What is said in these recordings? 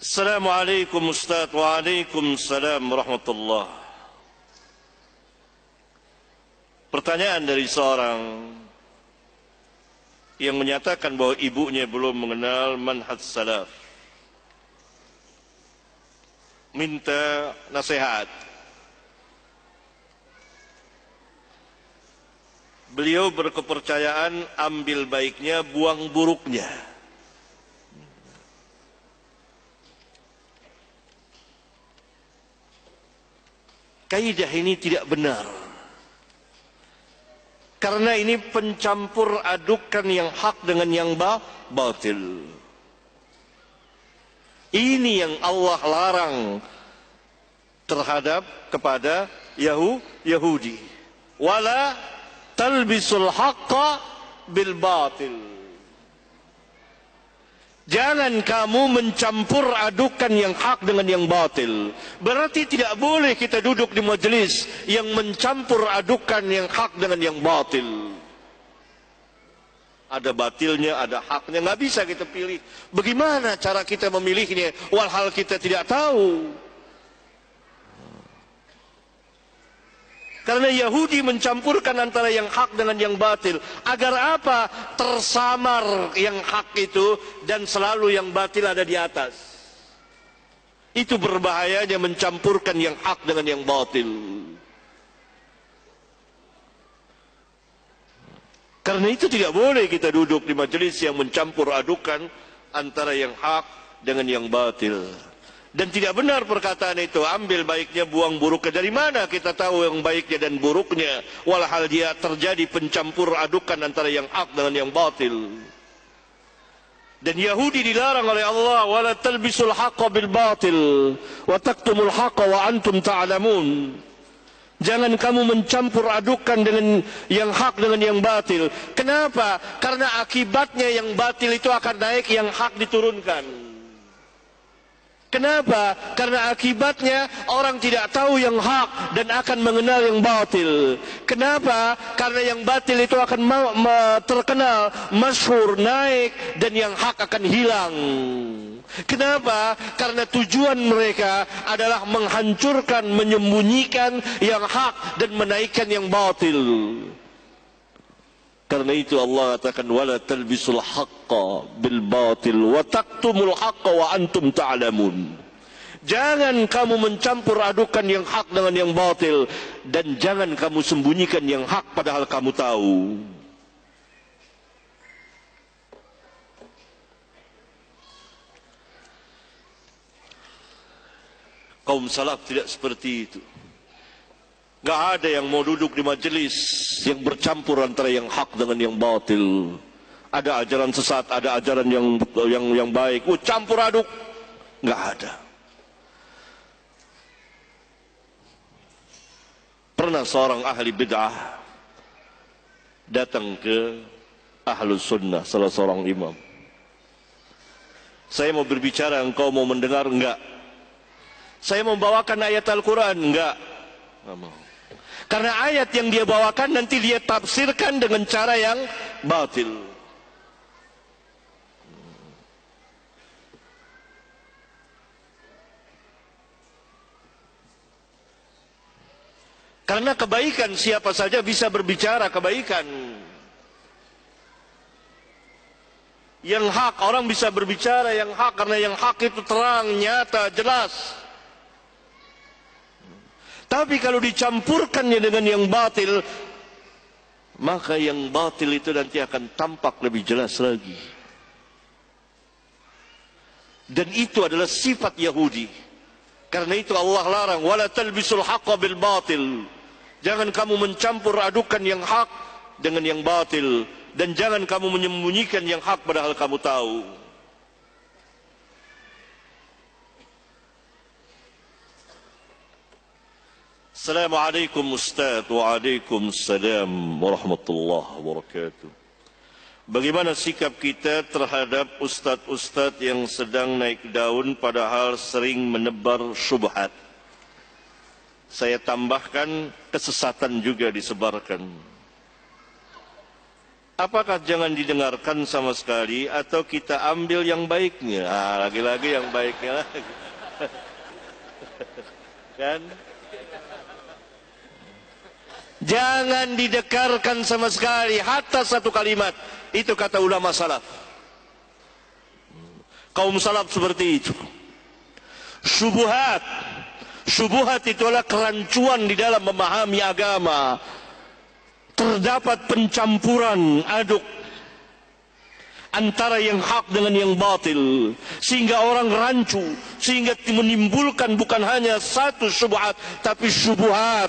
Assalamualaikum Ustaz. Waalaikumsalam warahmatullah. Pertanyaan dari seorang yang menyatakan bahwa ibunya belum mengenal manhaj salaf, minta nasihat. Beliau berkepercayaan ambil baiknya, buang buruknya. Kaidah ini tidak benar, karena ini pencampur adukan yang hak dengan yang batil. Ini yang Allah larang terhadap kepada Yahudi. Wala talbisul haqqa bil batil. Jangan kamu mencampur adukan yang hak dengan yang batil. Berarti tidak boleh kita duduk di majelis yang mencampur adukan yang hak dengan yang batil. Ada batilnya, ada haknya, nggak bisa kita pilih. Bagaimana cara kita memilihnya? Walhal kita tidak tahu. Karena Yahudi mencampurkan antara yang hak dengan yang batil. Agar apa? Tersamar yang hak itu dan selalu yang batil ada di atas. Itu berbahayanya mencampurkan yang hak dengan yang batil. Karena itu tidak boleh kita duduk di majelis yang mencampur adukan antara yang hak dengan yang batil. Dan tidak benar perkataan itu, ambil baiknya, buang buruknya. Dari mana kita tahu yang baiknya dan buruknya? Walhal dia terjadi pencampur adukan antara yang hak dengan yang batil. Dan Yahudi dilarang oleh Allah, wala talbisul haqqa bil batil wa taktumul haqqa wa antum ta'lamun. Jangan kamu mencampur adukan dengan yang hak dengan yang batil. Kenapa? Karena akibatnya yang batil itu akan naik, yang hak diturunkan. Kenapa? Karena akibatnya orang tidak tahu yang hak dan akan mengenal yang batil. Kenapa? Karena yang batil itu akan terkenal, masyhur, naik, dan yang hak akan hilang. Kenapa? Karena tujuan mereka adalah menghancurkan, menyembunyikan yang hak dan menaikkan yang batil. Karena itu Allah katakan wala talbisul haqqa bil batil wa taktumul haqqa wa antum ta'lamun. Jangan kamu mencampur adukan yang hak dengan yang batil, dan jangan kamu sembunyikan yang hak padahal kamu tahu. Kaum salaf tidak seperti itu. Gak ada yang mau duduk di majelis yang bercampur antara yang hak dengan yang batil. Ada ajaran sesat, ada ajaran yang baik. Campur aduk, gak ada. Pernah seorang ahli bid'ah datang ke ahlus sunnah, salah seorang imam. Saya mau berbicara, engkau mau mendengar? Enggak. Saya mau bawakan ayat Al-Quran? Enggak. Enggak mau. Karena ayat yang dia bawakan nanti dia tafsirkan dengan cara yang batil. Karena kebaikan, siapa saja bisa berbicara kebaikan. Yang hak, orang bisa berbicara yang hak, karena yang hak itu terang, nyata, jelas. Tapi kalau dicampurkannya dengan yang batil, maka yang batil itu nanti akan tampak lebih jelas lagi. Dan itu adalah sifat Yahudi. Karena itu Allah larang, wala talbisul haqqa bil batil. Jangan kamu mencampur adukan yang hak dengan yang batil, dan jangan kamu menyembunyikan yang hak padahal kamu tahu. Assalamualaikum Ustaz. Waalaikumsalam warahmatullahi wabarakatuh. Bagaimana sikap kita terhadap ustaz-ustaz yang sedang naik daun padahal sering menebar syubhat? Saya tambahkan, kesesatan juga disebarkan. Apakah jangan didengarkan sama sekali atau kita ambil yang baiknya? Lagi-lagi yang baiknya lagi. Kan? Jangan didengarkan sama sekali, hatta satu kalimat. Itu kata ulama salaf. Kaum salaf seperti itu. Syubuhat. Syubuhat itulah kerancuan di dalam memahami agama. Terdapat pencampuran aduk antara yang hak dengan yang batil, sehingga orang rancu, sehingga menimbulkan bukan hanya satu syubhat, tapi syubuhat.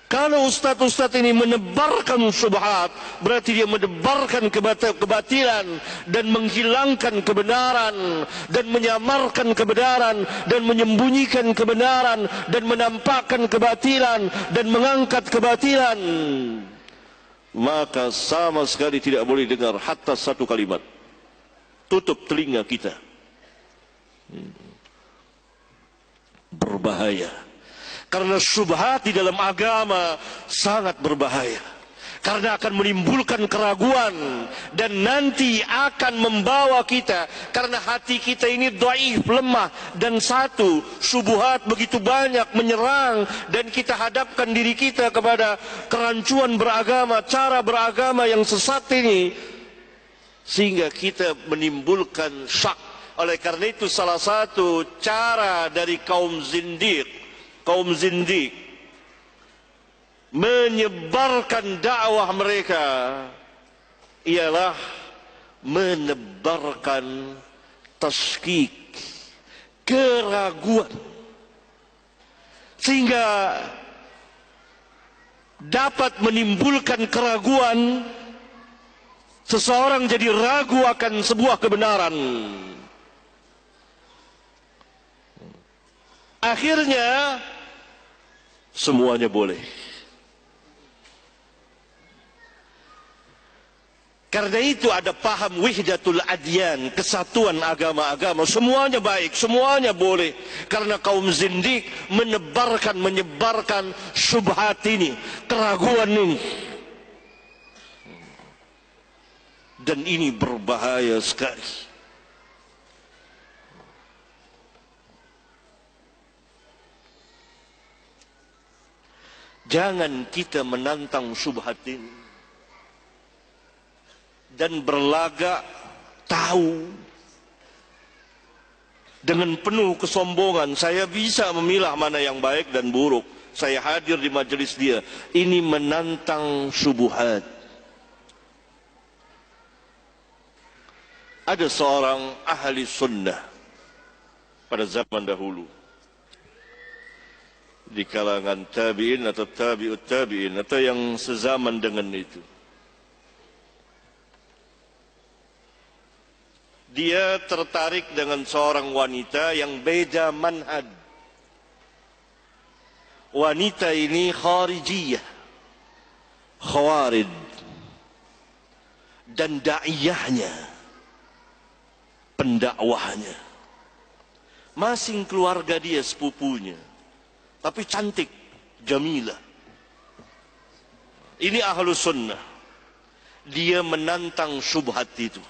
Kalau ustaz-ustaz ini menebarkan syubhat, berarti dia menebarkan kebatilan dan menghilangkan kebenaran dan menyamarkan kebenaran dan menyembunyikan kebenaran dan menampakkan kebatilan dan mengangkat kebatilan. Maka sama sekali tidak boleh dengar hatta satu kalimat. Tutup telinga kita. Berbahaya. Karena syubhat di dalam agama sangat berbahaya. Karena akan menimbulkan keraguan dan nanti akan membawa kita, karena hati kita ini dhaif, lemah, dan satu syubhat begitu banyak menyerang dan kita hadapkan diri kita kepada kerancuan beragama, cara beragama yang sesat ini, sehingga kita menimbulkan syak. Oleh karena itu salah satu cara dari kaum zindiq menyebarkan dakwah mereka ialah menebarkan taskik, keraguan, sehingga dapat menimbulkan keraguan, seseorang jadi ragu akan sebuah kebenaran. Akhirnya semuanya boleh. Karena itu ada paham wihdatul adyan, kesatuan agama-agama, semuanya baik, semuanya boleh. Karena kaum zindik menyebarkan syubhat ini, keraguan ini. Dan ini berbahaya sekali. Jangan kita menantang syubhat ini dan berlagak tahu dengan penuh kesombongan. Saya bisa memilah mana yang baik dan buruk. Saya hadir di majelis dia. Ini menantang syubhat. Ada seorang ahli sunnah pada zaman dahulu, di kalangan tabi'in atau tabi'ut tabi'in atau yang sezaman dengan itu. Dia tertarik dengan seorang wanita yang beda manhaj. Wanita ini kharijiyah, khawarij, dan da'iyahnya, pendakwahnya, masing keluarga dia, sepupunya, tapi cantik, jamilah. Ini ahlus sunnah. Dia menantang syubhat itu.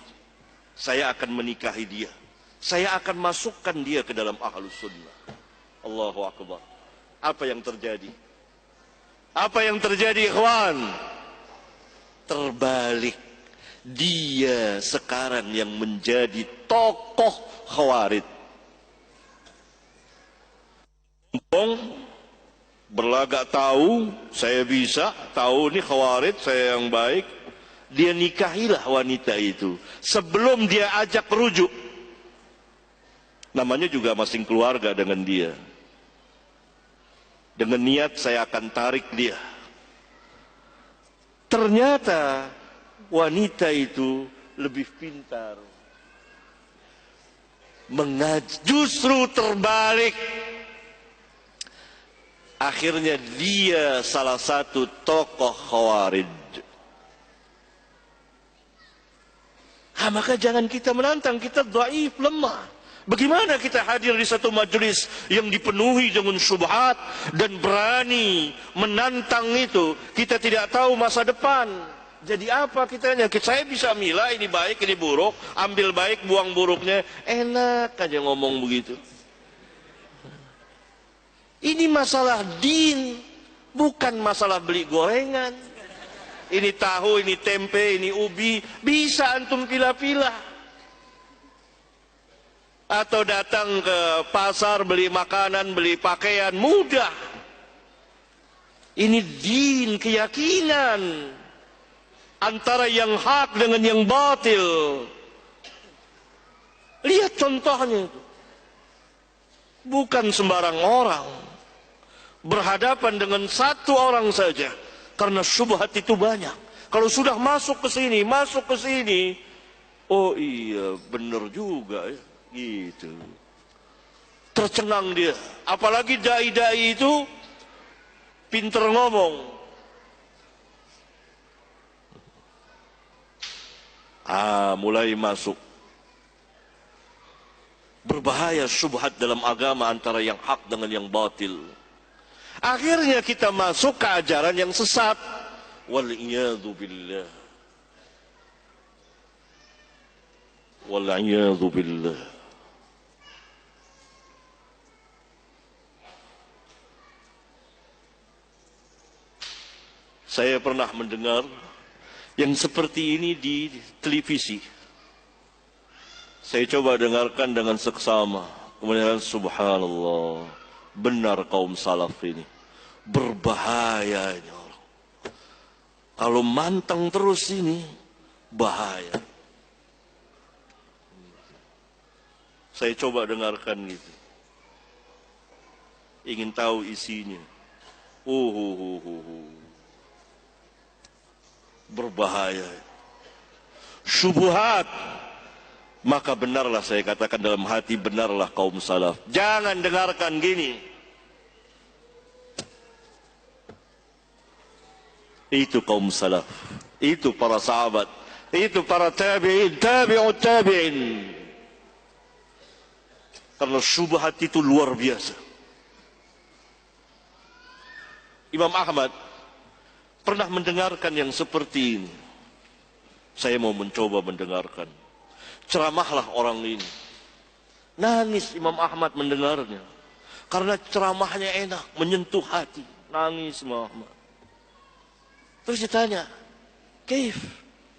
Saya akan menikahi dia. Saya akan masukkan dia ke dalam ahlus sunnah. Allahu Akbar. Apa yang terjadi? Apa yang terjadi, ikhwan? Terbalik. Dia sekarang yang menjadi tokoh khawarij. Berlagak tahu, saya bisa tahu ini khawarij, saya yang baik. Dia nikahilah wanita itu sebelum dia ajak rujuk. Namanya juga masing keluarga dengan dia. Dengan niat saya akan tarik dia. Ternyata wanita itu lebih pintar. Justru terbalik. Akhirnya dia salah satu tokoh khawarij. Maka jangan kita menantang, kita dhaif, lemah. Bagaimana kita hadir di satu majelis yang dipenuhi dengan syubhat dan berani menantang itu? Kita tidak tahu masa depan. Jadi apa kitanya? Saya bisa milah ini baik, ini buruk, ambil baik, buang buruknya. Enak aja ngomong begitu. Ini masalah din, bukan masalah beli gorengan. Ini tahu, ini tempe, ini ubi, bisa antum pilah-pilah. Atau datang ke pasar beli makanan, beli pakaian, mudah. Ini din, keyakinan antara yang hak dengan yang batil. Lihat contohnya itu. Bukan sembarang orang berhadapan dengan satu orang saja, karena syubhat itu banyak. Kalau sudah masuk ke sini, oh iya benar juga ya, gitu. Tercengang dia. Apalagi dai-dai itu pinter ngomong. Mulai masuk. Berbahaya syubhat dalam agama antara yang hak dengan yang batil. Akhirnya kita masuk ke ajaran yang sesat. Wal'iyadhu billah. Wal'iyadhu billah. Saya pernah mendengar yang seperti ini di televisi. Saya coba dengarkan dengan seksama. Kemudian subhanallah, benar kaum salaf ini. Berbahaya ini orang. Kalau manteng terus ini, bahaya. Saya coba dengarkan gitu. Ingin tahu isinya. Berbahaya. Syubhat. Maka benarlah saya katakan dalam hati, benarlah kaum salaf. Jangan dengarkan gini. Itu kaum salaf. Itu para sahabat. Itu para tabi'in, tabi'ut tabi'in. Karena syubhat itu luar biasa. Imam Ahmad pernah mendengarkan yang seperti ini. Saya mau mencoba mendengarkan. Ceramahlah orang ini. Nangis Imam Ahmad mendengarnya. Karena ceramahnya enak, menyentuh hati. Nangis Imam Ahmad. Terus ditanya, Kaif,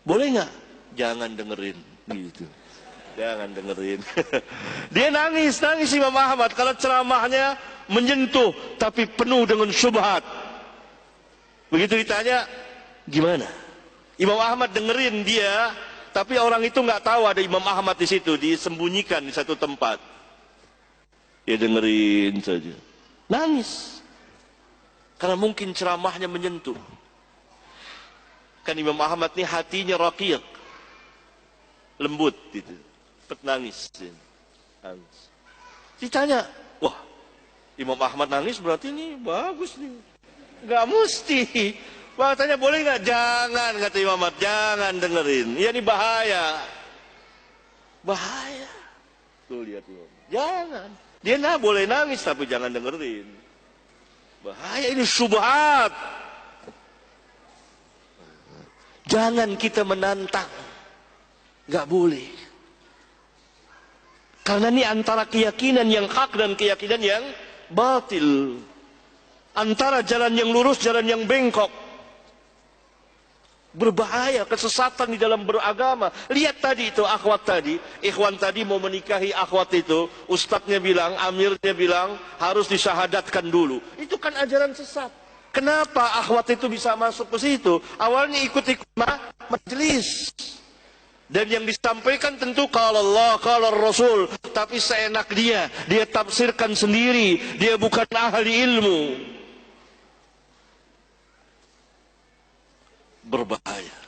boleh nggak? Jangan dengerin. Gitu. Jangan dengerin. Dia nangis Imam Ahmad. Kalau ceramahnya menyentuh, tapi penuh dengan syubhat. Begitu ditanya, gimana? Imam Ahmad dengerin dia, tapi orang itu nggak tahu ada Imam Ahmad di situ, disembunyikan di satu tempat. Dia dengerin saja, nangis, karena mungkin ceramahnya menyentuh. Kan Imam Ahmad ini hatinya raqiq, lembut, gitu, nangis. Ditanya, wah, Imam Ahmad nangis berarti ini bagus nih. Nggak mesti. Tanya boleh nggak? Jangan, kata Imam Ahmad, jangan dengerin. Ya ini bahaya. Bahaya. Tuh lihat Imam. Jangan. Dia boleh nangis tapi jangan dengerin. Bahaya, ini syubhat. Jangan kita menantang. Nggak boleh. Karena ini antara keyakinan yang hak dan keyakinan yang batil. Antara jalan yang lurus, jalan yang bengkok. Berbahaya, kesesatan di dalam beragama. Lihat tadi itu, akhwat tadi, ikhwan tadi mau menikahi akhwat itu, ustadznya bilang, amirnya bilang, harus disyahadatkan dulu. Itu kan ajaran sesat. Kenapa akhwat itu bisa masuk ke situ? Awalnya ikut-ikut majelis. Dan yang disampaikan tentu kalau Allah, kalau Rasul, tapi seenak dia tafsirkan sendiri, dia bukan ahli ilmu. Berbahaya.